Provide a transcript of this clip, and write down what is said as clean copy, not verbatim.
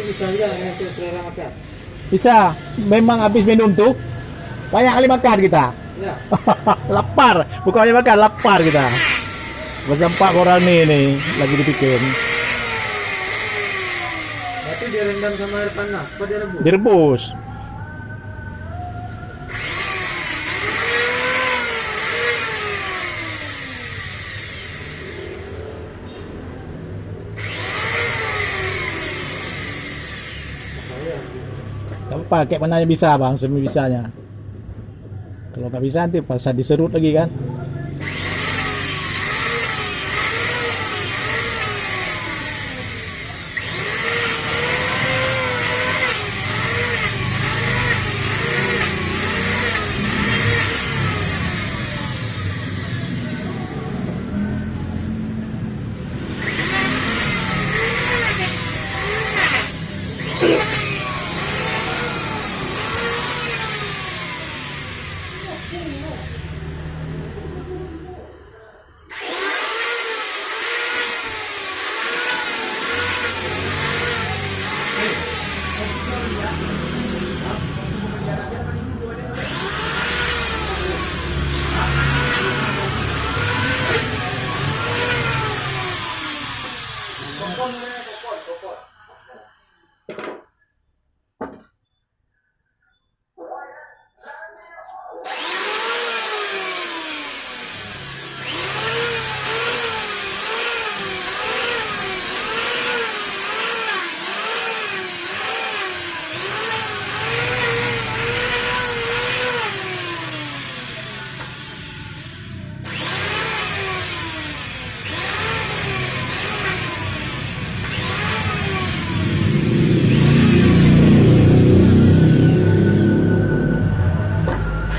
bisa juga yang selera makan. Bisa. Memang habis minum tuh banyak kali makan kita. Ya. Lapar. Bukannya makan, lapar kita. Bersempat orang nih lagi dibikin. Berarti direndam sama air panas, apa direbus? Direbus. Gak apa-apa, kayak mana yang bisa bang, semi bisanya. Kalau nggak bisa nanti paksa diserut lagi kan.